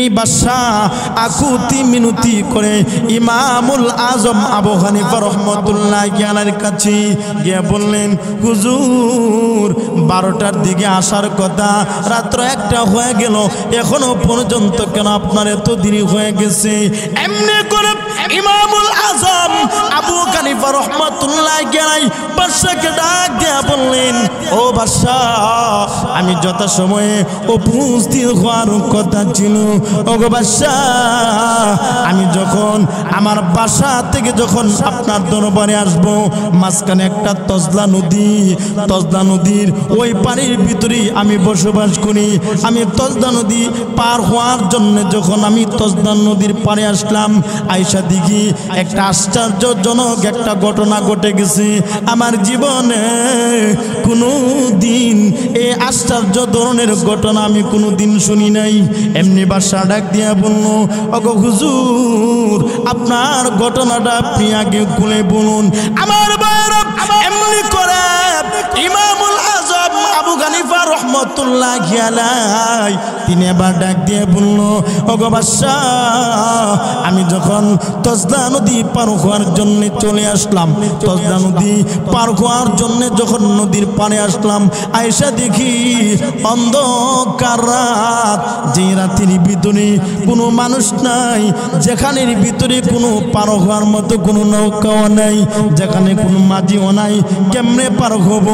বাদশাহ আকুতি মিনতি করে ইমামুল আজম আবু হানিফা রাহমাতুল্লাহি আলাইহির কাছে গিয়ে বললেন, হুজুর 12টার দিকে আসার কথা, রাত্র 1টা হয়ে গেল, এখনো পর্যন্ত কেন আপনার এত দেরি হয়ে গেছে? এমনি করে ইমামুল আজম আবু হানিফা রাহমাতুল্লাহি আলাইহি বাদশাকে ডাক দিয়ে বললেন, ও বাদশাহ, আমি যথাসময়ে উপস্থিত হওয়ার কথা ছিল। ওগো বাদশাহ, আমি যখন আমার বাসা থেকে যখন আপনার দরবারে আসব, মাঝখানে একটা তজলা নদীর ওই পানির ভিতরে আমি বসবাস করি। আমি তজলা নদী পার হওয়ার জন্য যখন আমি তজলা নদীর পাড়ে আসলাম, আয়সা দেখি একটা আশ্চর্যজনক একটা ঘটনা ঘটে গেছে। আমার জীবনে কোনো দিন এই আশ্চর্য ধরনের ঘটনা আমি কোনো দিন শুনি নাই। এমনি বাদশা ডাক দিয়া বলল, ওগো হুজুর, আপনার ঘটনাটা আপনি আগে খুলে বলুন। আমার ভাইরা এমনি করে ইমামুল আজম আবু হানিফা রাহমাতুল্লাহি আলাইহি তিনি এবার ডাক দিয়ে বলল, ওগো বাদশা, আমি যখন তজলা নদী পার হওয়ার জন্য চলে আসলাম, তজলা নদী পার হওয়ার জন্য যখন নদীর পাড়ে আসলাম, আয়েশা দেখি অন্ধকার রাত, যে রাতের ভিতরে কোনো মানুষ নাই, যেখানের ভিতরে কোনো পার হওয়ার মতো কোনো নৌকাও নাই, যেখানে কোনো মাঝিও নাই, কেমনে পার হব?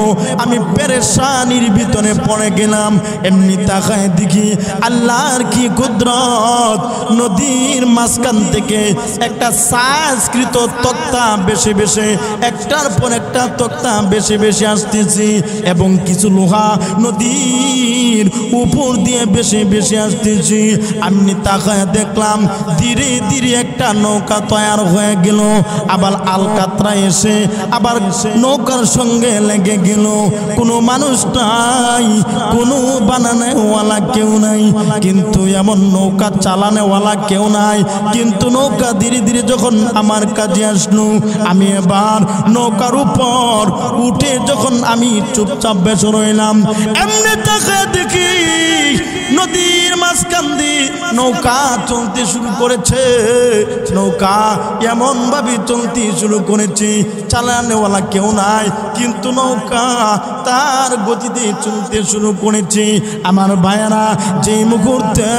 আমি পেরেশানির ভিতরে পড়ে গেলাম। এমনি তাকায় দেখি আল্লাহর কি কুদরত, নদীর মাঝখান থেকে একটা সাজকৃত তক্তা বেশি বেশি, একটার পর একটা তক্তা বেশি বেশি আসতেছি, এবং কিছু লোহা নদীর উপর দিয়ে বেশি বেশি আসতেছি। আমি তাকায় দেখলাম ধীরে ধীরে একটা নৌকা তৈরি হয়ে গেল, আবার আলকাতরা এসে আবার নৌকার সঙ্গে লেগে গেল। কোনো মানুষ নাই, কোনো বানানোওয়ালা কেউ নাই, কিন্তু এমন নৌকা চালানোওয়ালা কেউ নাই। কিন্তু নৌকা ধীরে ধীরে যখন আমার কাছে আসলো, আমি এবার নৌকার উপর উঠে যখন আমি চুপচাপ বেশ রইলাম, এমনি তাকায় দেখি নদীর মাঝখান দিয়ে নৌকা চলতে শুরু করেছে। নৌকা এমন ভাবে চলতে শুরু করেছে, চালানোওয়ালা কেউ নাই, কিন্তু নৌকা তার গতিতে চলতে শুরু করেছে। আমার ভাইয়েরা, যে মুহূর্তে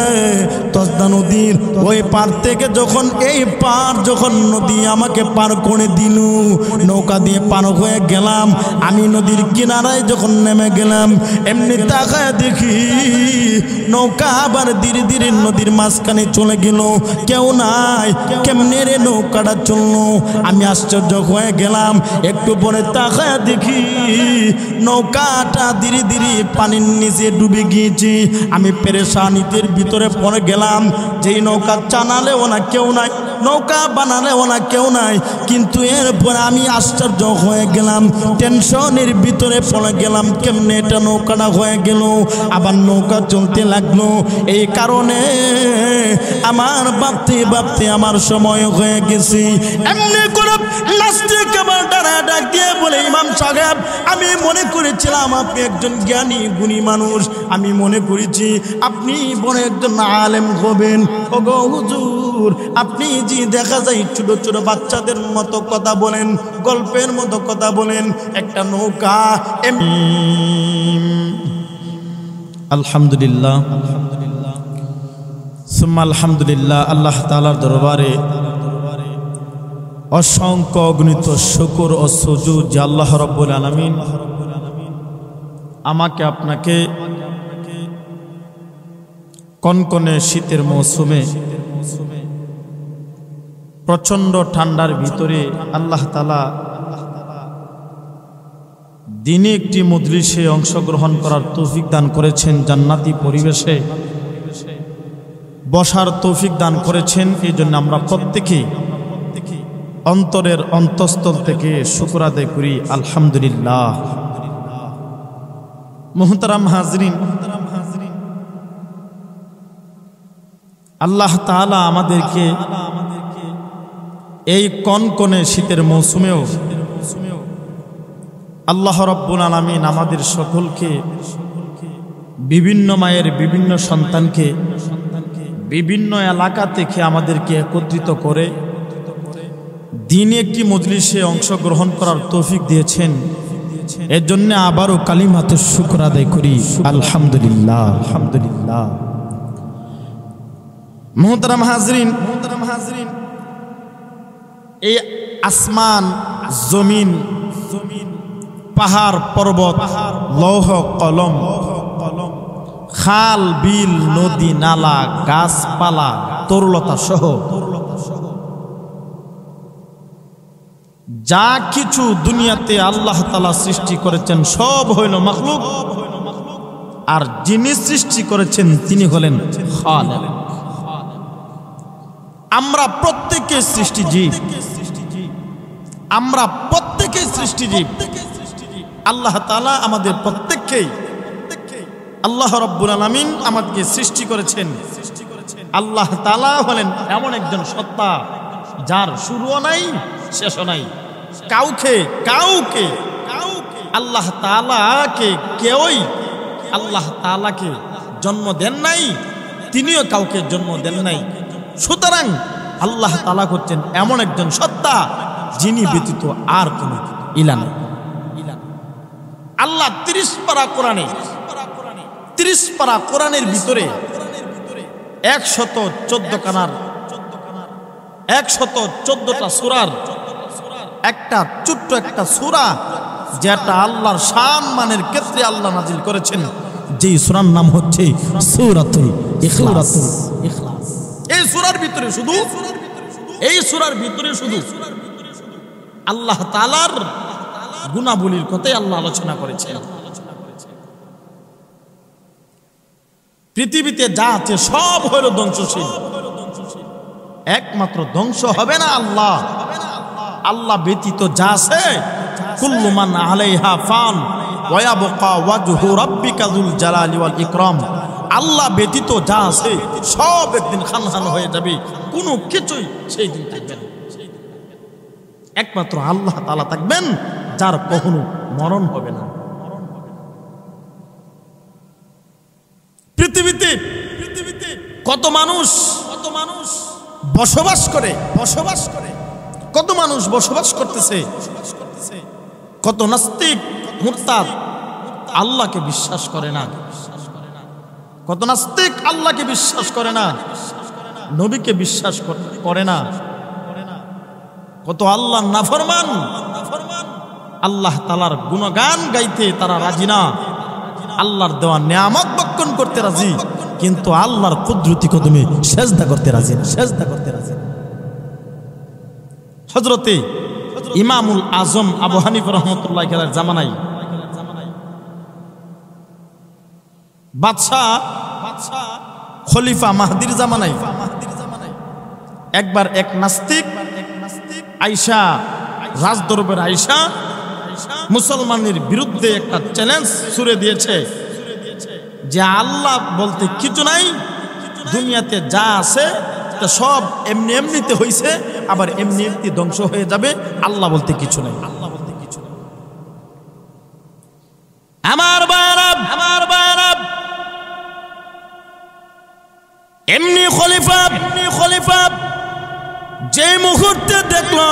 তজলা নদীর ওই পার থেকে যখন এই পার যখন নদী আমাকে পার করে দিল, নৌকা দিয়ে পার হয়ে গেলাম, আমি নদীর কিনারায় যখন নেমে গেলাম, এমনি তাকায় দেখি নৌকা আবার ধীরে ধীরে নদীর মাঝখানে চলে গেল, কেউ নাই। কেমনে রে নৌকাটা চললো? আমি আশ্চর্য হয়ে গেলাম। একটু পরে তাকায় দেখি নৌকাটা ধীরে ধীরে পানির নিচে ডুবে গিয়েছে। আমি পেরেশানিদের ভিতরে পড়ে গেলাম। যেই নৌকা চালালেও না কেউ নাই, নৌকা বানালেও না কেউ নাই, কিন্তু এরপরে আমি আশ্চর্য হয়ে গেলাম, টেনশনের ভিতরে পড়ে গেলাম, কেমনে এটা নৌকাটা হয়ে গেল, আবার নৌকা চলতে লাগলো। এই কারণে আমার ভাবতে ভাবতে আমার সময় হয়ে গেছে। এমনি করে নাস্তিক আমার দ্বারা ডাক দিয়ে বলে, ইমাম সাহেব, আমি মনে করেছিলাম আপনি একজন জ্ঞানী গুণী মানুষ, আমি মনে করেছি আপনি বড় একজন আলেম হবেন। ওগো হুজুর, আপনি যে দেখা যায় ছোট ছোট বাচ্চাদের মতো কথা বলেন, গল্পের মতো কথা বলেন। একটা নৌকা আলহামদুলিল্লাহ সুম্মা আলহামদুলিল্লাহ, আল্লাহ তাআলার দরবারে অসংখ্য অগণিত শুকর ও সুজুদ যে আল্লাহ রাব্বুল আলামিন আমাকে আপনাকে কনকনে শীতের মৌসুমে প্রচণ্ড ঠান্ডার ভিতরে আল্লাহ তাআলা দিনে একটি মজলিসে অংশগ্রহণ করার তৌফিক দান করেছেন, জান্নাতি পরিবেশে বসার তৌফিক দান করেছেন। এই জন্য আমরা প্রত্যেকেই অন্তরের অন্তঃস্থল থেকে শুকর আদায় করি, আলহামদুলিল্লাহ। মুহতারাম হাজরিন, আল্লাহ তাআলা আমাদেরকে এই কনকনে শীতের মৌসুমেও আল্লাহ রাব্বুল আলামিন আমাদের সকলকে, বিভিন্ন মায়ের বিভিন্ন সন্তানকে বিভিন্ন এলাকা থেকে আমাদেরকে একত্রিত করে দিনে একটি মজলিসে অংশগ্রহণ করার তৌফিক দিয়েছেন। এর জন্য আবারও কালিমাতে শুকর আদায় করি, আলহামদুলিল্লাহ আলহামদুলিল্লাহ। মুহতারাম হাজরিন, এই আসমান জমিন, পাহাড় পর্বত, লৌহ কলম, খাল বিল নদী নালা গাছপালা তরুলতা সহ যা কিছু দুনিয়াতে আল্লাহ তাআলা সৃষ্টি করেছেন সব হইল মাখলুক, আর যিনি সৃষ্টি করেছেন তিনি হলেন খালেক। আমরা প্রত্যেকে সৃষ্টিজীব, আমরা প্রত্যেকে সৃষ্টিজীব। আল্লাহ তাআলা আমাদের প্রত্যেককেই, আল্লাহ রাব্বুল আলামিন আমাদেরকে সৃষ্টি করেছেন। আল্লাহ তাআলা হলেন এমন একজন সত্তা যার শুরুও নাই শেষও নাই। কাউকে কাউকে আল্লাহ তাআলাকে কেউই আল্লাহ তাআলাকে জন্ম দেন নাই, তিনিও কাউকে জন্ম দেন নাই। সুতরাং আল্লাহ তাআলা হচ্ছেন এমন একজন সত্তা যিনি ব্যতীত আর কোনো ইলা নেই। আল্লাহ 30 পারা কোরআনে, 30 পারা কোরআনের ভিতরে 114 খানার 114টা সূরার একটা ছোট্ট একটা সূরা, যেটা আল্লাহর শান মানের ক্ষেত্রে আল্লাহ নাজিল করেছেন, যেই সূরার নাম হচ্ছে সূরাতুল ইখলাস। এই সূরার ভিতরে শুধু, এই সূরার ভিতরে শুধু আল্লাহ তাআলার গুণাবলীর কথাই আল্লাহ আলোচনা করেছেন। পৃথিবীতে যা আছে সব হইল ধ্বংসশীল, একমাত্র ধ্বংস হবে না আল্লাহ। আল্লাহ ব্যতীত যা আছে, কুল্লু মান আলাইহা ফান ওয়া ইয়াবকা ওয়াজহু রাব্বিকা যুল জালালি ওয়াল ইকরাম। আল্লাহ ব্যতীত যা আছে সব একদিন খানখান হয়ে যাবে, কোনো কিছুই সেই দিন থাকবে না। একমাত্র আল্লাহ তাআলা থাকবেন, যার কখনো মরণ হবে না। পৃথিবীতে কত মানুষ বসবাস করে, কত মানুষ বসবাস করতেছে, কত নাস্তিক মুরতাদ আল্লাহকে বিশ্বাস করে না, কত নাস্তিক আল্লাহকে বিশ্বাস করে না, নবীকে বিশ্বাস করে না, কত আল্লাহর নাফরমান আল্লাহ তাআলার গুণগান গাইতে তারা রাজি না, আল্লাহর দেওয়া নিয়ামত ভক্ষণ করতে রাজি, কিন্তু আল্লাহর কুদরতি কদমে সেজদা করতে রাজি না, সেজদা করতে রাজি না। হযরতে ইমামুল আজম আবু হানিফা রাহমাতুল্লাহি আলাইহির জামানায় বাদশা খলিফা মাহদির জামানায় একবার এক নাস্তিক আয়েশা রাজদরবার আয়েশা মুসলমানের বিরুদ্ধে একটা চ্যালেঞ্জ ছুড়ে দিয়েছে যে আল্লাহ বলতে কিছু নাই, দুনিয়াতে যা আছে তা সব এমনি এমনিতে হইছে, আবার এমনি এমনি ধ্বংস হয়ে যাবে, আল্লাহ বলতে কিছু নাই। আমার বারাব এমনি খলিফা যে মুহূর্তে দেখলো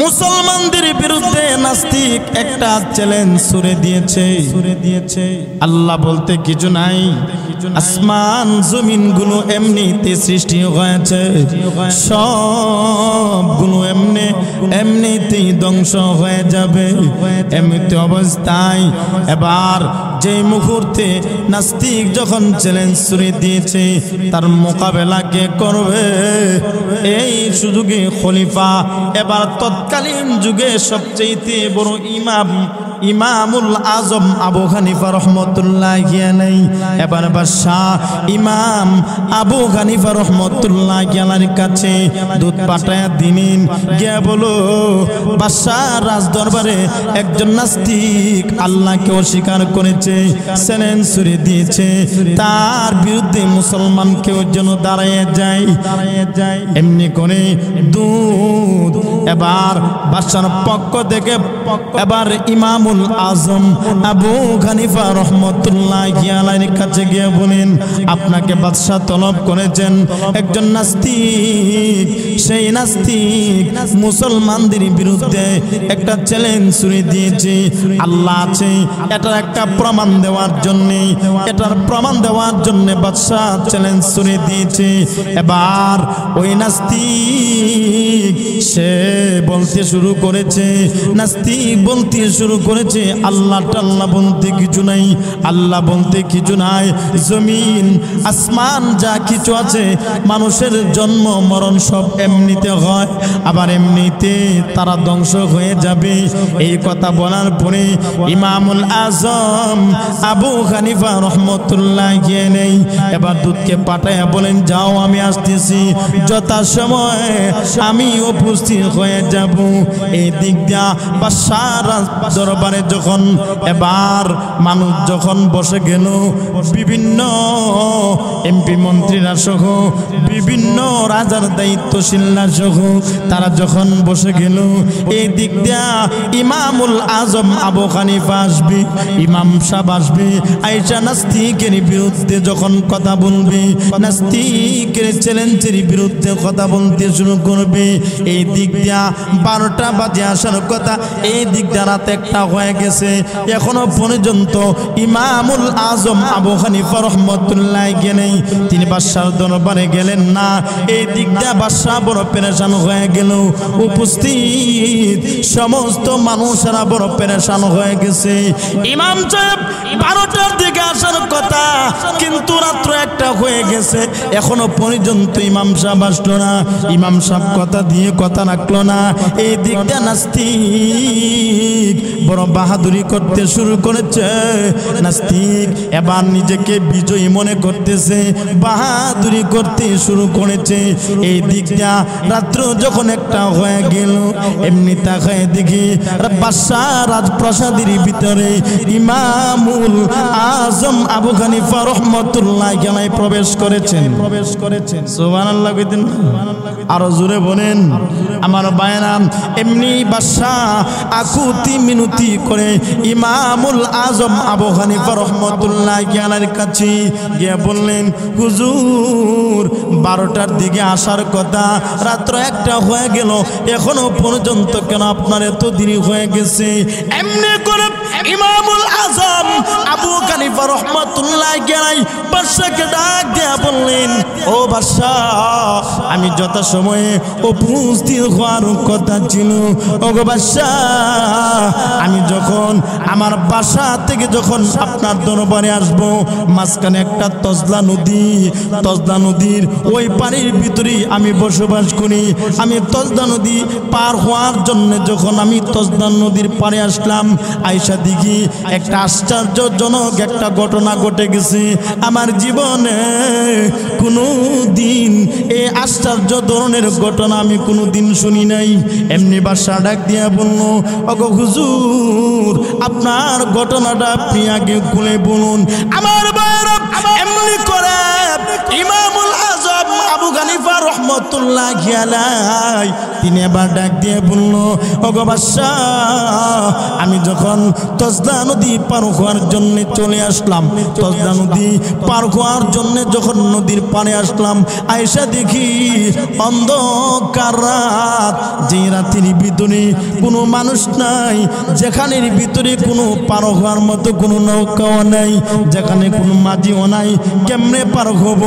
মুসলমানদের বিরুদ্ধে নাস্তিক একটা চ্যালেঞ্জ ছুড়ে দিয়েছে, আল্লাহ বলতে কিছু নাই, আসমান জমিন গুলো এমনিতে সৃষ্টি হয়েছে, সবগুলো এমনিতেই ধ্বংস হয়ে যাবে, এমনিতে অবস্থায়। এবার যে মুহূর্তে নাস্তিক যখন চ্যালেঞ্জ ছুড়ে দিয়েছে, তার মোকাবেলা কে করবে? এই সুযোগে খলিফা, এবার তৎকালীন যুগে সবচেয়ে বড় ইমামুল আজম আবু হানিফা রাহমাতুল্লাহি আলাইহি, এবার বাদশাহ ইমাম আবু হানিফা রাহমাতুল্লাহি আলাইহির কাছে দূত পাঠায়া দিলেন, গিয়া বলো বাদশাহ রাজ দরবারে একজন নাস্তিক আল্লাহকে অস্বীকার করেছে, চ্যালেঞ্জ ছুড়ে দিয়েছে, তার বিরুদ্ধে মুসলমান কেউ যেন দাঁড়ায় যায়। এমনি করে দূত এবার বাদশার পক্ষ থেকে এবার ইমাম ইমামুল আজম আবু হানিফা রাহমাতুল্লাহি আলাইহির কাছে গিয়ে বলেন, আপনাকে বাদশা তলব করেছেন। একজন নাস্তিক, সেই নাস্তিক মুসলমানদের বিরুদ্ধে একটা চ্যালেঞ্জ ছুড়ে দিয়েছে, আল্লাহ আছে এটার একটা প্রমাণ দেওয়ার জন্য, এটার প্রমাণ দেওয়ার জন্য বাদশা চ্যালেঞ্জ ছুড়ে দিয়েছে। এবার ওই নাস্তিক সে বলতে শুরু করেছে, নাস্তিক বলতে শুরু করেছে, আল্লাহ টাল্লাহ বলতে কিছু নাই, আল্লাহ বলতে কিছু নাই, জমিন আসমান যা কিছু আছে, মানুষের জন্ম মরণ সব এমনিতে হয়, আবার এমনিতে তারা ধ্বংস হয়ে যাবে। এই কথা বলার পরে ইমামুল আজম আবু হানিফা রাহমাতুল্লাহি আলাইহি এবার দূতকে পাঠায়া বলেন, যাও আমি আসতেছি, যথাসময়ে আমি উপস্থিত হয়ে যাব। এই দিক দিয়া বাদশার দরবারে যখন এবার মানুষ যখন বসে গেল, বিভিন্ন এমপি মন্ত্রীরা সহ বিভিন্ন রাজার দায়িত্বশীলরা সহ তারা যখন বসে গেল, এই দিক দিয়া ইমামুল আজম আবু হানিফা আসবে, ইমাম সাহেব আসবে, আয়েশা নাস্তিকের বিরুদ্ধে যখন কথা বলবে, নাস্তিকের চ্যালেঞ্জের বিরুদ্ধে কথা বলতে শুরু করবে। এই দিক দিয়া 12টা বাজে আসার কথা, এই দিক দিয়া রাত 1টা হয়ে গেছে, এখনো পর্যন্ত ইমামুল আজম আবু হানিফা রাহমাতুল্লাহি আলাইহি তিনি বাদশার দরবারে গেলেন না। এই দিক দিয়া বাদশা বড় পেরেশান হয়ে গেল, উপস্থিত সমস্ত মানুষেরা বড় পেরেশান হয়ে গেছে। ইমাম সাহেব 12টার দিকে আসার কথা, কিন্তু রাত্র 1টা হয়ে গেছে, এখনো পর্যন্ত ইমাম সাহেব আসলো না। ইমাম সাহেব কথা দিয়ে কথা রাখলো না। এই দিক দিয়ে নাস্তিক বড় বাহাদুরি করতে শুরু করেছে। নাস্তিক এবার নিজেকে বিজয়ী মনে করতেছে, বাহাদুরি করতে শুরু করেছে। এই দিক দিয়া রাত্র যখন 1টা হয়ে গেল, এমনি তাকায় দেখি বাদশাহ রাজপ্রাসাদের ভিতরে ইমামুল আজম আবু হানিফা রাহমাতুল্লাহি আলাইহি প্রবেশ করেছেন। সুবহানাল্লাহ কইতেন, আরো জোরে বলেন আমার ভাইরা। এমনি বাদশাহ আকুতি মিনতি করে ইমামুল আজম আবু হানিফা রাহমাতুল্লাহি আলাইহির কাছে গিয়ে বললেন, হুজুর 12টার দিকে আসার কথা, রাত্র 1টা হয়ে গেল, এখনো পর্যন্ত কেন আপনার এত দেরি হয়ে গেছে? এমনি করে ইমামুল আজম আবু হানিফা রাহমাতুল্লাহি আলাইহি বাদশাকে ডাক দিয়ে বললেন, ও বাদশাহ, আমি যথাসময়ে উপস্থিত হওয়ার কথা ছিল। ও গো বাদশাহ, আমি যখন আমার বাসা থেকে যখন আপনার দরবারে আসব, মাঝখানে একটা তজলা নদী, তজলা নদীর ওই পানির ভিতরে আমি বসবাস করি। আমি তজলা নদী পার হওয়ার জন্য যখন আমি তজলা নদীর পাড়ে আসলাম, আয়েশা দিঘি একটা আশ্চর্যজনক একটা ঘটনা ঘটে গেছে। আমার জীবনে কোনো দিন এই আশ্চর্য ধরনের ঘটনা আমি কোনো দিন শুনি নাই। এমনি বাদশা ডাক দিয়া বলল, ওগো হুজুর, আপনার ঘটনাটা আপনি আগে খুলে বলুন। আমার বাইরে এমনি করে ইমামুল আজম আবু হানিফা রাহমাতুল্লাহি আলাইহি তিনি এবার ডাক দিয়ে বলল, ওগো বাদশাহ, আমি যখন তজলা নদী পার হওয়ার জন্য চলে আসলাম, তজলা নদী পার হওয়ার জন্য যখন নদীর পাড়ে আসলাম, আয়েশা দেখি অন্ধকার রাত, যে রাতের ভিতরে কোনো মানুষ নাই, যেখানের ভিতরে কোনো পার হওয়ার মতো কোনো নৌকাও নাই, যেখানে কোনো মাঝিও নাই, কেমনে পার হব?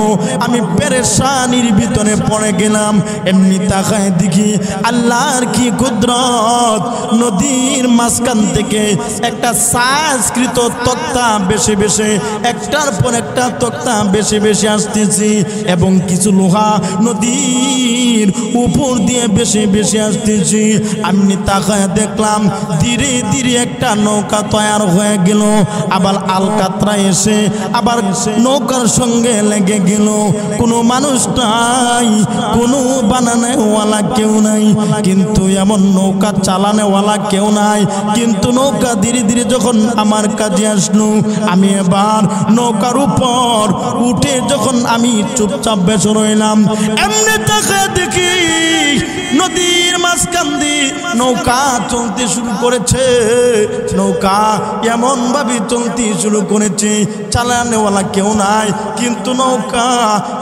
আমি পেরেশানির ভিতরে পড়ে গেলাম। এমনি তাকায় দেখি আল্লাহর কি কুদরত, নদীর মাঝখান থেকে একটা সাজকৃত তক্তা বেশি বেশি, একটার পর একটা তক্তা বেশি বেশি আসতেছি, এবং কিছু লোহা নদীর উপর দিয়ে বেশি বেশি আসতেছি। আমি তাকায় দেখলাম ধীরে ধীরে একটা নৌকা তৈরি হয়ে গেল, আবার আলকাতরা এসে আবার নৌকার সঙ্গে লেগে গেল। কোনো মানুষ নাই, কোনো বানানোওয়ালা কেউ নাই, কিন্তু এমন নৌকা চালানোওয়ালা কেউ নাই। কিন্তু নৌকা ধীরে ধীরে যখন আমার কাছে আসলো, আমি এবার নৌকার উপর উঠে যখন আমি চুপচাপ বসে রইলাম, এমনি তাকে দেখি নদীর মাঝখান দিয়ে নৌকা চলতে শুরু করেছে। নৌকা এমন ভাবে চলতে শুরু করেছে, চালানেওয়ালা কেউ নাই, কিন্তু নৌকা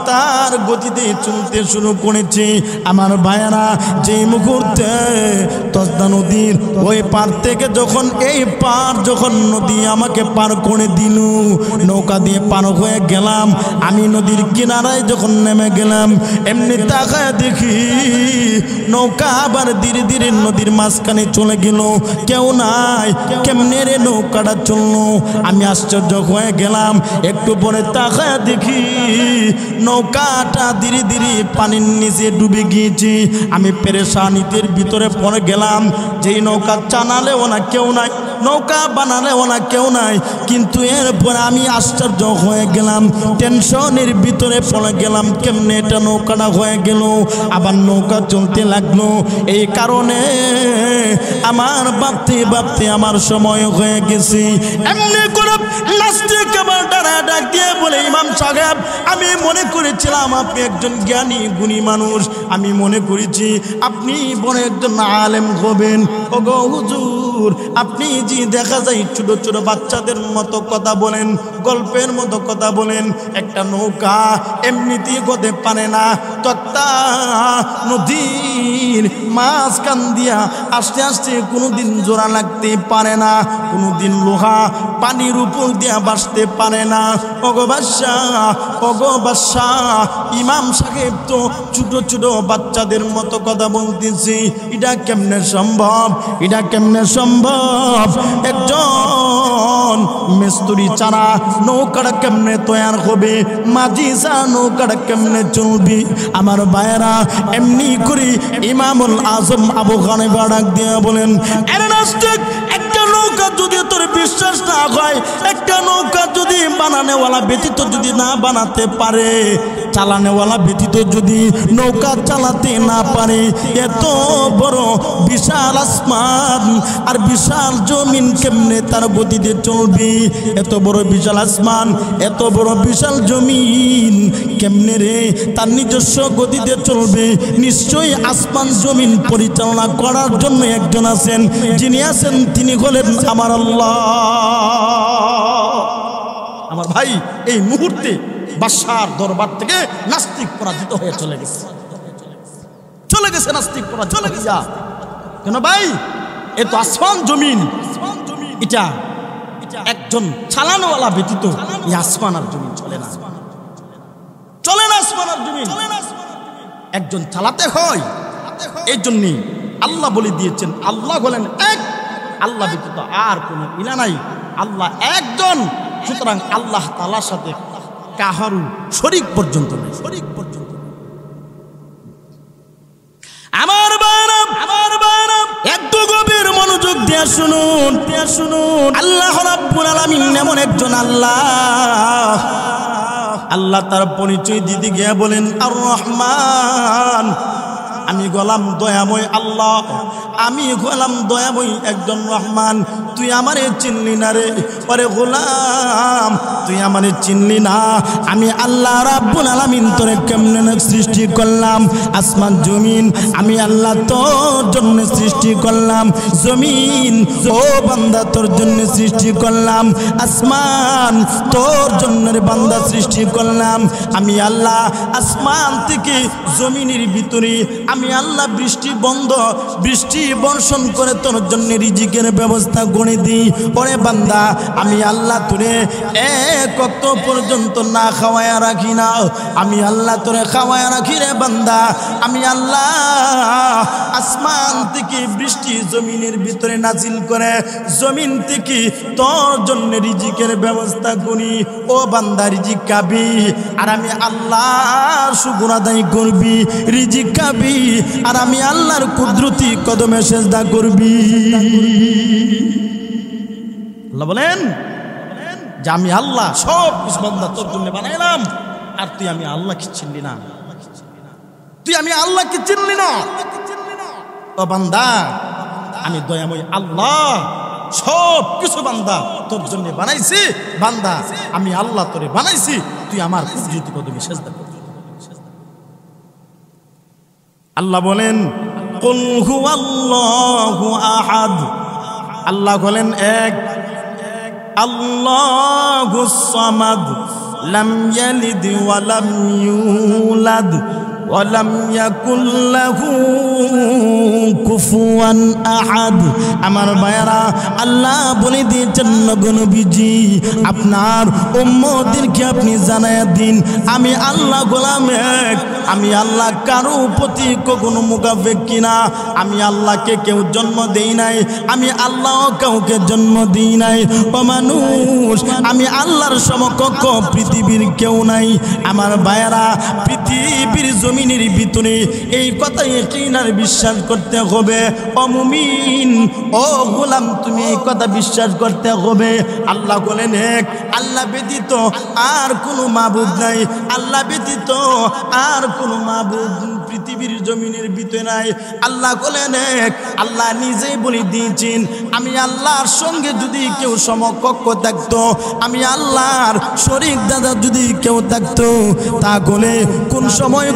তার গতিতে চলতে শুরু করেছে। আমার ভাইয়েরা, যে মুহূর্তে তসদা নদীর ওই পার থেকে যখন এই পার যখন নদী আমাকে পার করে দিল, নৌকা দিয়ে পার হয়ে গেলাম, আমি নদীর কিনারায় যখন নেমে গেলাম, এমনি তাকায় দেখি নৌকা আবার ধীরে ধীরে নদীর মাঝখানে চলে গেল, কেউ নাই। কেমনে রে নৌকাটা চললো? আমি আশ্চর্য হয়ে গেলাম। একটু পরে তাকায় দেখি নৌকাটা ধীরে ধীরে পানির নিচে ডুবে গিয়েছে। আমি পেরেশানিদের ভিতরে পড়ে গেলাম। যেই নৌকা চালালেও না কেউ নাই, নৌকা বানালেও না কেউ নাই, কিন্তু এরপরে আমি আশ্চর্য হয়ে গেলাম, টেনশনের ভিতরে পড়ে গেলাম, কেমনে এটা নৌকাটা হয়ে গেল। আবার নৌকা চলতে লাগলো। এই কারণে আমার ভাবতে ভাবতে আমার সময় হয়ে গেছে। এমনি করে নাস্তিক আমার ডানা ডাক দিয়ে বলে, ইমাম সাহেব, আমি মনে করেছিলাম আপনি একজন জ্ঞানী গুণী মানুষ, আমি মনে করেছি আপনি বড় একজন আলেম হবেন। ওগো হুজুর, আপনি যে দেখা যায় ছোট ছোট বাচ্চাদের মতো কথা বলেন, গল্পের মতো কথা বলেন। একটা নৌকা এমনিতেই গতে পারে না, তক্তা নদীর মাঝখান দিয়া আস্তে আস্তে কোনোদিন জোড়া লাগতে পারে না, কোনোদিন লোহা পানির উপর দিয়া বাসতে পারে না। ওগো বাদশা, ইমাম সাহেব তো ছোট ছোট বাচ্চাদের মতো কথা বলতেছি, এটা কেমনে সম্ভব? এটা কেমনে সম্ভব? একজন মিস্ত্রি ছাড়া নৌকাটা কেমনে তৈয়ার হবে? মাঝি ছাড়া নৌকাটা কেমনে চলবে? আমার ভাইয়েরা, এমনি করে ইমামুল আজম আবু হানিফা ডাক দিয়ে বলেন, আরে নাস্তিক, একটা নৌকা যদি তোর বিশ্বাস না হয়, একটা নৌকা যদি বানানেওয়ালা ব্যতীত যদি না বানাতে পারে, চালানেওয়ালা ব্যতীত যদি নৌকা চালাতে না পারে, এত বড় বিশাল আসমান আর বিশাল জমিন কেমনে তার গতিতে চলবে? এত বড় বিশাল আসমান, এত বড় বিশাল জমিন কেমনে রে তার নিজস্ব গতিতে চলবে? নিশ্চয়ই আসমান জমিন পরিচালনা করার জন্য একজন আছেন, যিনি আছেন তিনি হলেন আমার আল্লাহ। আমার ভাই, এই মুহূর্তে বাদশার দরবার থেকে নাস্তিক পরাজিত হয়ে চলে গেছে নাস্তিক পরাজিত হয়ে যা। কেন ভাই? এ তো আসমান জমিন, এটা একজন চালানোওয়ালা ব্যতীত এই আসমান আর জমিন চলে না, আসমান আর জমিন একজন চালাতে হয়। এই জন্যই আল্লাহ বলে দিয়েছেন, আল্লাহ বলেন এক, আল্লাহ ব্যতীত আর কোনো ইলা নাই, আল্লাহ একজন। সুতরাং আল্লাহ তাআলার সাথে কাহারু শরীক পর্যন্ত নেই, শরীক পর্যন্ত। আমার বাইরা একটু গভীর মনোযোগ দিয়ে শুনুন, আল্লাহ রাব্বুল আলামিন এমন একজন আল্লাহ, আল্লাহ তার পরিচয় দিতে গিয়ে বলেন, আর রহমান, আমি গোলাম দয়াময় আল্লাহ, আমি গোলাম দয়াময় একজন রহমান। তুই আমারে চিনলি না রে? ওরে গোলাম, তুই আমারে চিনলি না? আমি আল্লাহ রাব্বুল আলামিন তোরে কেমনে সৃষ্টি করলাম? আসমান জমিন আমি আল্লাহ তোর জন্য সৃষ্টি করলাম। জমিন ও বান্দা তোর জন্য সৃষ্টি করলাম, আসমান তোর জন্য বান্দা সৃষ্টি করলাম। আমি আল্লাহ আসমান থেকে জমিনের ভিতরে আমি আল্লাহ বৃষ্টি বর্ষণ করে তোর জন্য রিজিকের ব্যবস্থা করে দিই। পরে বান্দা, আমি আল্লাহ তোরে এক ওয়াক্ত পর্যন্ত না খাওয়ায়া রাখি না, আমি আল্লাহ তোরে খাওয়ায়া রাখি রে বান্দা। আমি আল্লাহ আসমান থেকে বৃষ্টি জমিনের ভিতরে নাজিল করে জমিন থেকে তোর জন্য রিজিকের ব্যবস্থা করি। ও বান্দা, রিজিক খাবি আর আমি আল্লাহর শুকর আদায় করবি, রিজিক খাবি আর আমি আল্লাহর কুদরতি কদমে সেজদা করবি। আল্লাহ বলেন যে আমি আল্লাহ সব কিছু বান্দা তোর জন্য বানাইলাম, আর তুই আমি আল্লাহকে চিনলি না, তুই আমি আল্লাহকে চিনলি না। ও বান্দা, আমি দয়াময় আল্লাহ সব কিছু বান্দা তোর জন্য বানাইছি। বান্দা, আমি আল্লাহ তোরে বানাইছি, তুই আমার কুদরতি কদমে সেজদা করবি। আল্লাহ বলেন কুল হুয়াল্লাহু আহাদ, আল্লাহ হলেন এক, আল্লাহুস সামাদ, লাম ইয়ালিদ ওয়া লাম ইউলাদ ওয়া লাম ইয়াকুল লাহু কুফুয়ান আহাদ। আমার ভাইরা, আল্লাহ বলে দিয়েছেন নবীজি, আপনার উম্মতদেরকে আপনি জানায়া দিন আমি আল্লাহ গোলাম এক, আমি আল্লাহ কারো প্রতি কখনো মুখাপেক্ষী কিনা, আমি আল্লাহকে কেউ জন্ম দেই নাই, আমি আল্লাহ কাউকে জন্ম দিই নাই। ও মানুষ, আমি আল্লাহর সমকক্ষ পৃথিবীর কেউ নাই। আমার ভাইরা, পৃথিবীর জমিনের ভিতরে এই কথাই কিনার বিশ্বাস করতে হবে। ও মুমিন, ও গোলাম, তুমি এই কথা বিশ্বাস করতে হবে। আল্লাহ বলেন এক, আল্লাহ ব্যতীত আর কোনো মাবুদ নাই, আল্লাহ ব্যতীত আর কোনো মাবুদ পৃথিবীর জমিনের ভিতরে নাই। আল্লাহ বলেন এক, আল্লাহ নিজেই বলে দিয়েছেন আমি আল্লাহর সঙ্গে যদি কেউ সমকক্ষ থাকতো, আমি আল্লাহর শরীক দাদা যদি কেউ থাকতো, তাহলে কোন সময়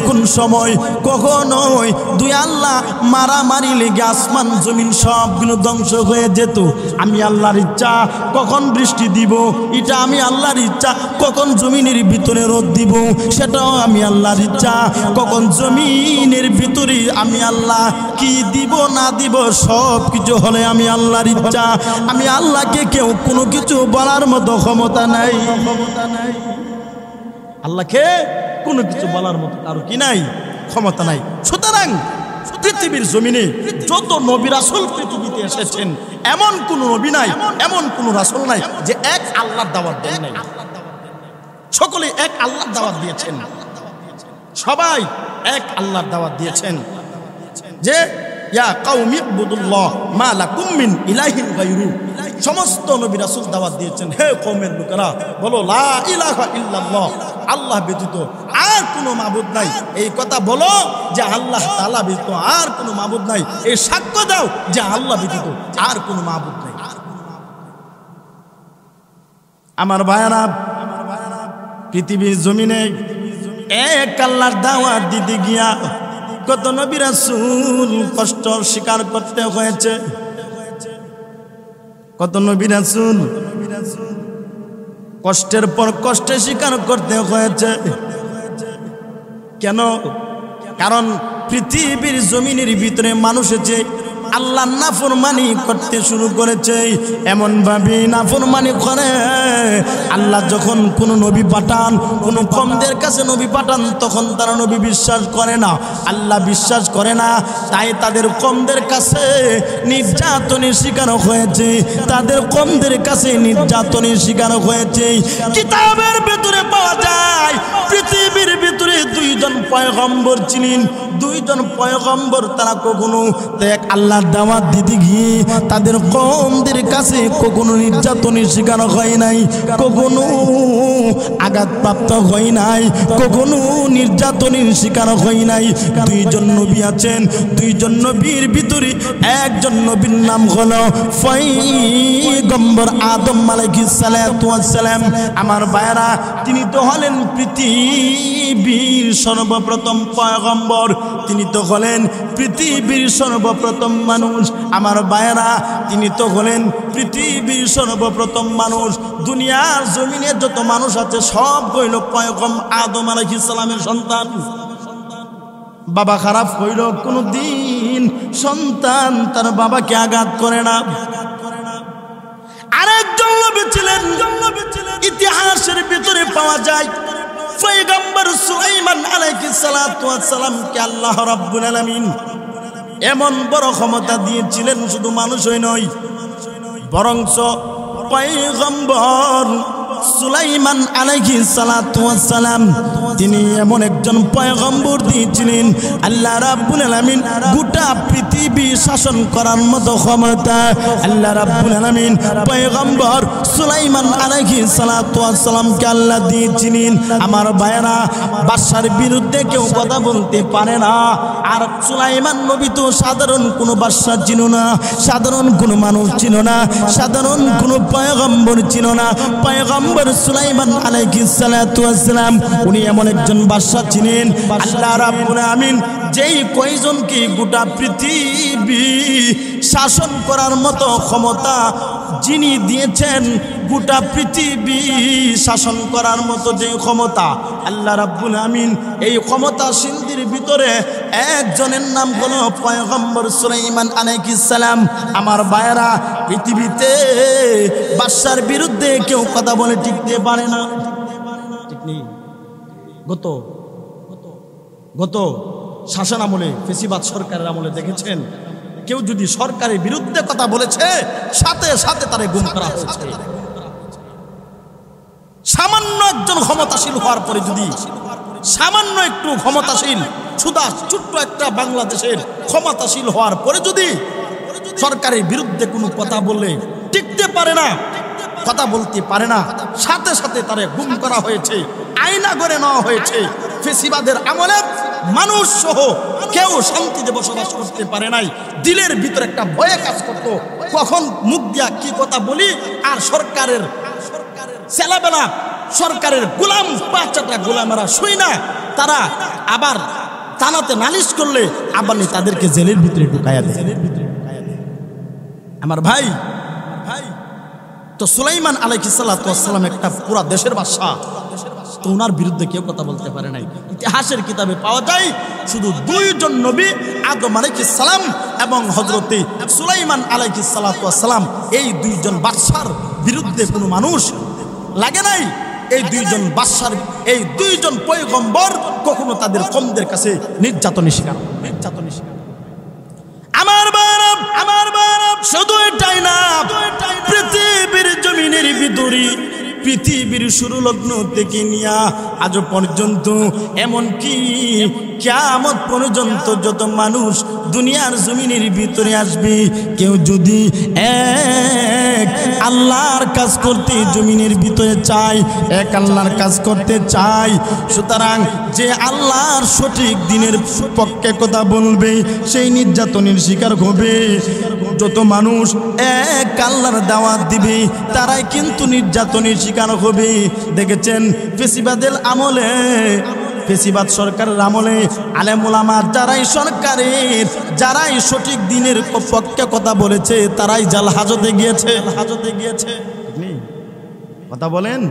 কখনোই দুই আল্লাহ মারামারি লেগে আসমান জমিন সবগুলো ধ্বংস হয়ে যেত। আমি আল্লাহর ইচ্ছা কখন বৃষ্টি দিব, এটা আমি আল্লাহর ইচ্ছা, কখন জমিনের ভিতরে রোদ দিব সেটাও আমি আল্লাহর ইচ্ছা, কখন জমিনের ভিতরে আমি আল্লাহ কি দিব না দিব সব কিছু হলে আমি আল্লাহর ইচ্ছা। আমি আল্লাহকে কেউ কোনো কিছু বলার মতো ক্ষমতা নাই, আল্লাহকে কোনো কিছু বলার মতো কারো কি নাই, ক্ষমতা নাই। সুতরাং পৃথিবীর জমিনে যত নবী রাসূল পৃথিবীতে এসেছেন, এমন কোন নবী নাই, এমন কোন রাসূল নাই যে এক আল্লাহর দাওয়াত দেন নাই। সকলে এক আল্লাহর দাওয়াত দিয়েছেন, সবাই এক আল্লাহর দাওয়াত দিয়েছেন যে ইয়া কাউমি ইবুদুল্লাহ মা লাকুম মিন ইলাহিন গায়রু। সমস্ত নবী রাসূল দাওয়াত দিয়েছেন, হে কওমের লোকেরা বলো লা ইলাহা ইল্লাল্লাহ, আল্লাহ ব্যতীত আর কোনো মাবুদ নাই। এই কথা বলো যে আল্লাহ তাআলা ব্যতীত আর কোনো মাবুদ নাই, এই সাক্ষ্য দাও যে আল্লাহ ব্যতীত আর কোনো মাবুদ নাই। আমার ভাইরা, পৃথিবীর জমিনে এক আল্লাহর দাওয়াত দিতে গিয়া কত নবী রাসূল কষ্ট স্বীকার করতে হয়েছে, কত নবী রাসূল কষ্টের পর কষ্টে স্বীকার করতে হয়েছে। কেন? কারণ পৃথিবীর জমিনের ভিতরে মানুষ যে আল্লাহ নাফরমানি করতে শুরু করেছে, এমন ভাবে নাফরমানি করে আল্লাহ যখন কোনো নবী পাঠান, কোনো কমদের কাছে নবী পাঠান, তখন তারা নবী বিশ্বাস করে না, আল্লাহ বিশ্বাস করে না। তাই তাদের কমদের কাছে নির্যাতনের শিকার হয়েছে, তাদের কমদের কাছে নির্যাতনের শিকার হয়েছে। কিতাবের ভিতরে পাওয়া যায় পৃথিবীর ভিতরে দুইজন পয়গম্বর ছিলেন, দুইজন পয়গম্বর তারা কখনো এক আল্লাহর দাওয়াত দিতে গিয়ে তাদের কওমদের কাছে কখনো নির্যাতনের শিকার হয় নাই, কখনো আঘাতপ্রাপ্ত হয় নাই, কখনো নির্যাতনের শিকার হয় নাই। দুইজন নবী আছেন, দুইজন নবীর ভিতরে একজন নবীর নাম হলো পয়গম্বর আদম আলাইহিস সালাতু ওয়াস সালাম। আমার ভাইরা, তিনি তো হলেন পৃথিবীর সর্বপ্রথম পয়গম্বর, তিনি তো হলেন পৃথিবীর সর্বপ্রথম মানুষ। আমার ভাইরা, তিনি তো হলেন পৃথিবীর সর্বপ্রথম মানুষ। দুনিয়ার জমিনে যত মানুষ আছে সব হইল পয়গম্বর আদম আলাইহিস সালামের সন্তান। বাবা খারাপ হইল, কোনদিন সন্তান তার বাবাকে আঘাত করে না। আরেকজন নবী ছিলেন, ইতিহাসের ভিতরে পাওয়া যায় পয়গম্বর সুলাইমান আলাইহিস সালাতু ওয়াস সালাম কে আল্লাহ রাব্বুল আলামিন এমন বড় ক্ষমতা দিয়েছিলেন, শুধু মানুষই নয় বরঞ্চ পয়গম্বর সুলাইমান আলাইহিস সালাতু ওয়াস সালাম তিনি এমন একজন পয়গম্বর দিয়েছিলেন, আল্লাহ রাব্বুল আলামিন গোটা পৃথিবী শাসন করার মতো ক্ষমতা আল্লাহ রাব্বুল আলামিন পয়গম্বর সুলাইমান আলাইহিস সালাতু ওয়াস সালামকে আল্লাহ দিয়েছিলেন। আমার ভাইরা, বাদশার বিরুদ্ধে কেউ কথা বলতে পারে না। আর সুলাইমান নবী তো সাধারণ কোনো বাদশা ছিল না, সাধারণ কোনো মানুষ ছিল না, সাধারণ কোনো পয়গম্বর ছিল না। পয়গম্বর পয়গম্বর সুলাইমান আলাইহিস সালাতু ওয়াস সালাম উনি এমন একজন বাদশা ছিলেন আল্লাহ রাব্বুল আমিন যেই কয়জনকে গোটা পৃথিবী শাসন করার মতো ক্ষমতা যিনি দিয়েছেন, গোটা পৃথিবী শাসন করার মতো যে ক্ষমতা আল্লাহ রাব্বুল আমিন এই ক্ষমতাশীলদের ভিতরে একজনের নাম হলো পয়গম্বর সুলাইমান আলাইহিস সালাম। আমার ভাইরা, পৃথিবীতে বাদশার বিরুদ্ধে কেউ কথা বলে টিকতে পারে না, ঠিক নেই। গত শাসন আমলে, ফেসিবাদ সরকারের আমলে দেখেছেন, কেউ যদি সরকারের বিরুদ্ধে কথা বলেছে সাথে সাথে তারে গুম করা হয়েছে। সামান্য একজন ক্ষমতাশীল হওয়ার পরে যদি সামান্য একটু ক্ষমতাশীল, সুদা ছোট্ট একটা বাংলাদেশের ক্ষমতাশীল হওয়ার পরে যদি সরকারের বিরুদ্ধে কোনো কথা বললে টিকতে পারে না, কথা বলতে পারে না, সাথে সাথে তারে গুম করা হয়েছে, আয়না করে নেওয়া হয়েছে। ফেসিবাদের আমলে মানুষ সহ কেউ শান্তিতে বসবাস করতে পারে নাই। দিলের ভিতরে একটা ভয়ে কাজ করত, কখন মুখ দিয়া কি কথা বলি। আর সরকারের ছেলেবেলা, সরকারের গোলাম, বাচ্চাটা গোলামেরা শুই না, তারা আবার থানাতে নালিশ করলে আবার তাদেরকে জেলের ভিতরে ঢুকাইয়া দেয়। আমার ভাই, তো সুলাইমান আলাইহিস সালাতু ওয়াস সালাম একটা পুরা দেশের বাদশা, তো ওনার বিরুদ্ধে কেউ কথা বলতে পারে নাই। ইতিহাসের কিতাবে পাওয়া যায় শুধু দুইজন নবী, আদম আলাইহিস সালাম এবং হযরতে সুলাইমান আলাইহিস সালাতু ওয়াস সালাম, এই দুইজন বাদশার বিরুদ্ধে কোনো মানুষ লাগে নাই। এই দুইজন বাদশার, এই দুইজন পয়গম্বর কখনো তাদের কওমদের কাছে নির্যাতনের শিকার। আমার বাপ শুধু এটাই না, পৃথিবীর জমিনের ভিতরে, পৃথিবীর শুরু লগ্ন থেকে নিয়া আজ পর্যন্ত, এমনকি কিয়ামত পর্যন্ত যত মানুষ দুনিয়ার জমিনের ভিতরে আসবে, কেউ যদি এক আল্লাহর কাজ করতে জমিনের ভিতরে চায়, এক আল্লাহর কাজ করতে চায়, সুতরাং যে আল্লাহর সঠিক দিনের পক্ষে কথা বলবে সেই নির্যাতনের শিকার হবে। যত মানুষ এক আল্লাহর দাওয়াত দিবে তারাই কিন্তু নির্যাতনের শিকার হবে। দেখেছেন ফেসিবাদের আমলে, ফেসিবাদ সরকারের আমলে আলেম ওলামা যারাই সরকারের, যারাই সঠিক দিনের পক্ষে কথা বলেছে তারাই জাল হাজতে গিয়েছে। কথা বলেন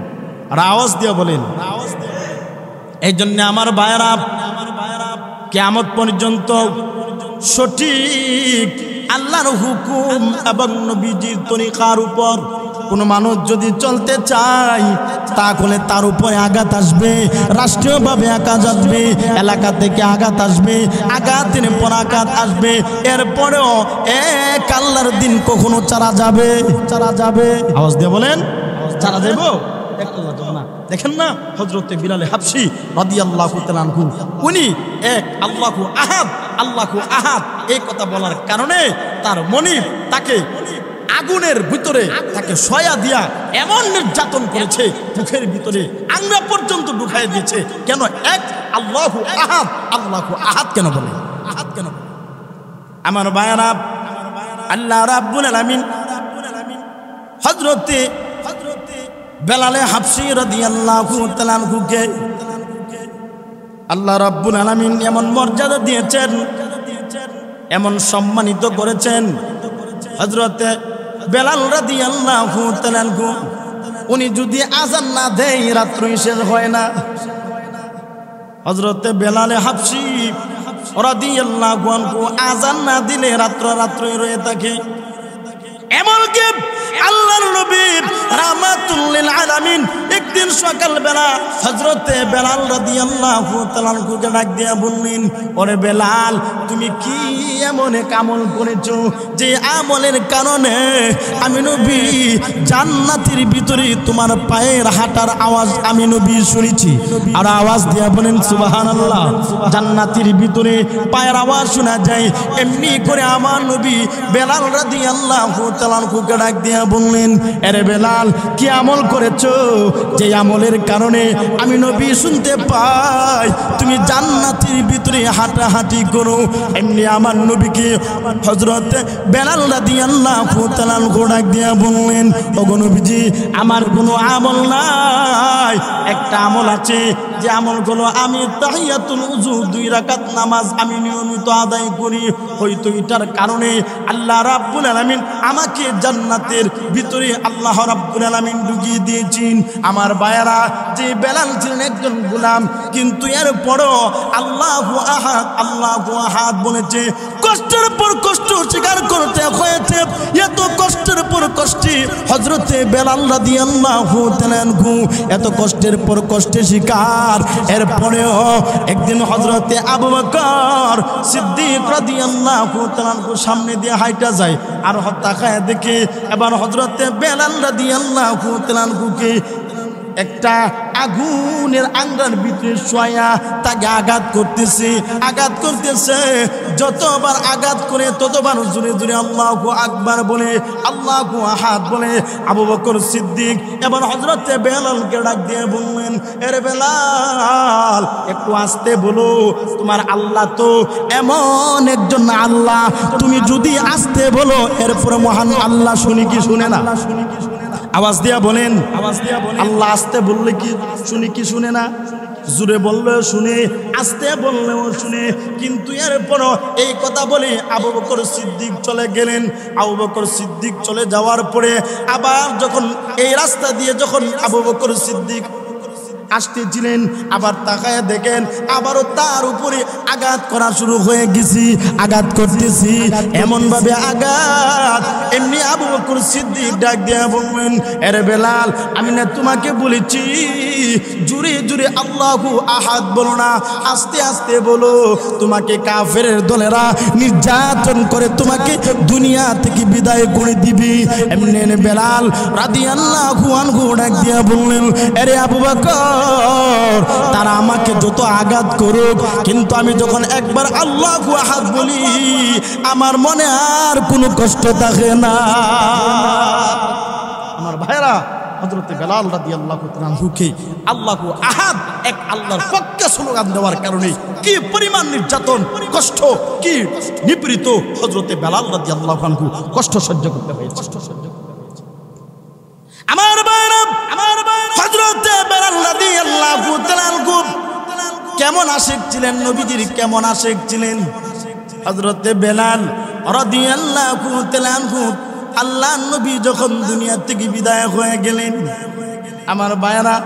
আর আওয়াজ দিয়ে বলেন। এই জন্য আমার ভাইয়েরা, কিয়ামত পর্যন্ত সঠিক আল্লাহর হুকুম এবং নবীজির তরিকার উপর কোনো মানুষ যদি চলতে চায় তাহলে তার উপরে আঘাত আসবে, রাষ্ট্রীয়ভাবে আঘাত আসবে, এলাকা থেকে আঘাত আসবে, আঘাতের পর আঘাত আসবে। এরপরেও এক আল্লাহর দিন কখনো চারা যাবে? আওয়াজ দিয়ে বলেন, চারা যাবো? দেখেন না হযরতে বিলাল হাবশী রাদিয়াল্লাহু তাআলা আনহু, উনি এক আল্লাহু আহাদ, আল্লাহু আহাদ এই কথা বলার কারণে তার মনিব তাকে আগুনের ভিতরে তাকে সয়া দিয়া এমন নির্যাতন করেছে, মুখের ভিতরে আংরা পর্যন্ত ঢুকাই দিয়েছে। কেন? এক আল্লাহু আহাদ, আল্লাহু আহাদ কেন বলে? আহাদ কেন বলে? আমার ভাইয়েরা, আল্লাহ রাব্বুল আলামিন হযরতে বেলালে হাবশী রাদিয়াল্লাহু তাআলা আনহুকে আল্লাহ রাব্বুল আলামিন এমন মর্যাদা দিয়েছেন, এমন সম্মানিত করেছেন। হযরতে বেলাল রাদিয়াল্লাহু তাআলা আনহু উনি যদি আযান না দেয় রাত্রি শেষ হয় না। হযরতে বেলালে হাবশী রাদিয়াল্লাহু আনহু আযান না দিলে রাত্রি রয়ে থাকে। এমনকি আল্লাহর নবী রাহমাতুল লিল আলামিন একদিন সকালবেলা হযরতে বেলাল রাদিয়াল্লাহু তাআলা আনহুকে ডাক দিয়া বললেন, ওরে বেলাল, তুমি কি এমন এক আমল করেছো যে আমলের কারণে আমি নবী জান্নাতের ভিতরে তোমার পায়ের হাঁটার আওয়াজ আমি নবী শুনেছি? আর আওয়াজ দিয়া বলেন সুবহানাল্লাহ। জান্নাতের ভিতরে পায়ের আওয়াজ শোনা যায়। এমনি করে আমার নবী বেলাল রাদিয়াল্লাহু তাআলা আনহুকে ডাক দিয়া বললেন, আরে বেলাল, কি আমল করেছো যে আমলের কারণে আমি নবী শুনতে পাই তুমি জান্নাতের ভিতরে হাঁটাহাঁটি করো। এমনি আমার নবীকে হযরত বেলাল রাদিয়াল্লাহু তাআলা ডাক দিয়া বললেন, ওগো নবীজি, আমার কোনো আমল নাই, একটা আমল আছে, যে আমলগুলো আমি তাহিয়াতুল উযু 2 রাকাত নামাজ আমি নিয়মিত আদায় করি। হয়তো এটার কারণে আল্লাহ রাব্বুল আলামিন আমাকে জান্নাতের ভিতরে আল্লাহ রাব্বুল আলামিন ঢুকিয়ে দিয়েছেন। আমার ভাইয়েরা, যে বেলাল ছিলেন একজন গোলাম, কিন্তু এরপরও আল্লাহু আহাদ আল্লাহু আহাদ বলেছে। কষ্টের পর কষ্ট স্বীকার করতে হয়েছে। এত কষ্টের পর কষ্টে হযরতে বেলাল রাদিয়াল্লাহু তাআলা এত কষ্টের পর কষ্টে শিকার। এরপরেও একদিন হযরতে আবু বকর সিদ্দিক রাদিয়াল্লাহু তাআলা সামনে দিয়ে হাইটা যায়, আর তাকায় দেখে এবার হযরতে বেলাল রাদিয়াল্লাহু তাআলা একটা আগুনের আঙ্গার ভিতরে শোয়া তাকে আঘাত করতেছে। যতবার আঘাত করে ততবার জোরে জোরে আল্লাহু আকবার বলে, আল্লাহু আহাদ বলে। আবু বকর সিদ্দিক এবার হযরতে বেলালকে ডাক দিয়ে বললেন, এরে বেলাল, একটু আস্তে বলো, তোমার আল্লাহ তো এমন একজন আল্লাহ, তুমি যদি আস্তে বলো এরপরে মহান আল্লাহ শুনি কি শুনে না? আওয়াজ দিয়া বলেন, আল্লাহ আস্তে বললে কি শুনি কি শুনে না? জোরে বললেও শুনে, আস্তে বললেও শুনে। কিন্তু এরপরও এই কথা বলে আবু বকর সিদ্দিক চলে গেলেন। আবু বকর সিদ্দিক চলে যাওয়ার পরে আবার যখন এই রাস্তা দিয়ে যখন আবু বকর সিদ্দিক আসতেছিলেন, আবার তাকায় দেখেন আবারও তার উপরে আঘাত করা শুরু হয়ে গেছি, আঘাত করতেছি এমন ভাবে আঘাত। এমনি আবু বকর সিদ্দিক ডাক দিয়া বললেন, আরে বেলাল, আমি না তোমাকে বলেছি জোরে জোরে আল্লাহু আহাদ বলো না, আস্তে আস্তে বলো, তোমাকে কাফেরের দলেরা নির্যাতন করে তোমাকে দুনিয়া থেকে বিদায় করে দিবি। এমনি বেলাল রাদিয়াল্লাহু আনহু ডাক দিয়া বললেন, আরে আবু বকর, তারা আমাকে যত আঘাত করুক, কিন্তু আমি যখন একবার আল্লাহু আহাদ বলি আমার মনে আর কোনো কষ্ট থাকে না। আমার ভাইরা, হযরতে বেলাল রাদিয়াল্লাহু তাআলা আনহুকে আল্লাহু আহাদ এক আল্লাহর পক্ষে স্লোগান দেওয়ার কারণে কি পরিমাণ নির্যাতন, কষ্ট, কি নিপীড়িত হযরতে বেলাল রাদিয়াল্লাহু আনহু কষ্ট সহ্য করতে হয়েছে। আমার ভাইরা, হযরতে বেলাল রাদিয়াল্লাহু তাআলা কেমন আশিক ছিলেন, নবীজির কেমন আশিক ছিলেন। হযরতে বেলাল রাদিয়াল্লাহু তাআলা আল্লাহ নবী যখন দুনিয়া থেকে বিদায় হয়ে গেলেন, আমার ভাইরা,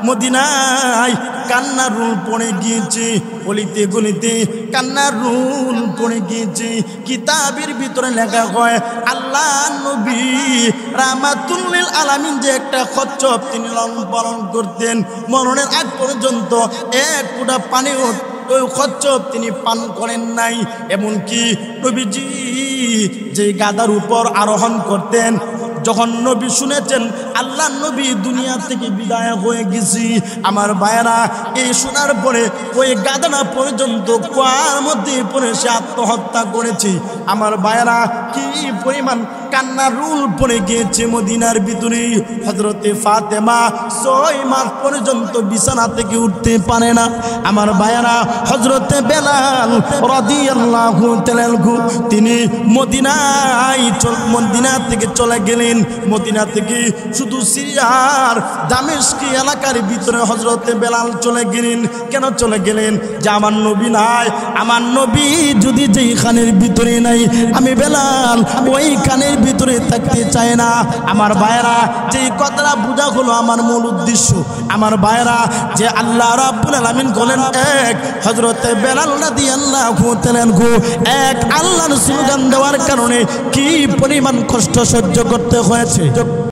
মদিনায় কান্নার রুল পড়ে গিয়েছে, অলিতে গলিতে কান্নার রুল পড়ে গিয়েছে। কিতাবের ভিতরে লেখা হয় আল্লাহ নবী রাহমাতুল লিল আলামিন যে একটা কচ্ছপ তিনি লালন পালন করতেন, মরণের আগ পর্যন্ত এক ফোঁটা পানিও ওই কচ্ছপ তিনি পান করেন নাই। এমনকি নবীজি যে গাধার উপর আরোহণ করতেন, যখন নবী শুনেছেন আল্লাহ নবী দুনিয়া থেকে বিদায় হয়ে গেছি, আমার ভাইয়েরা, এই শোনার পরে ওই গাধানা পর্যন্ত কুয়ার মধ্যে পড়ে সে আত্মহত্যা করেছে। আমার ভাইয়েরা, কি পরিমাণ কান্নার রুল পড়ে গিয়েছে মদিনার ভিতরে। হযরতে ফাতেমা 6 মাস পর্যন্ত বিছানা থেকে উঠতে পারে না। আমার ভাইয়েরা, হযরতে বেলাল রাদিয়াল্লাহু তাআলা তিনি মদিনা থেকে চলে গেলেন। মদিনা থেকে শুধু সিরিয়ার দামেস্ক এলাকার ভিতরে হযরতে বেলাল চলে গেলেন। কেন চলে গেলেন? যে আমার নবী নাই, আমার নবী যদি যেই খানের ভিতরে নাই, আমি বেলাল ওই খানের ভিতরে থাকতে চাই না। আমার ভাইরা, যেই কথাটা বোঝা হলো আমার মূল উদ্দেশ্য। আমার ভাইরা, যে আল্লাহ রাব্বুল আলামিন বলেন এক, হযরতে বেলাল রাদিয়াল্লাহু তাআলা এক আল্লাহর স্লোগান দেওয়ার কারণে কি পরিমাণ কষ্ট সহ্য করতে হয়েছে।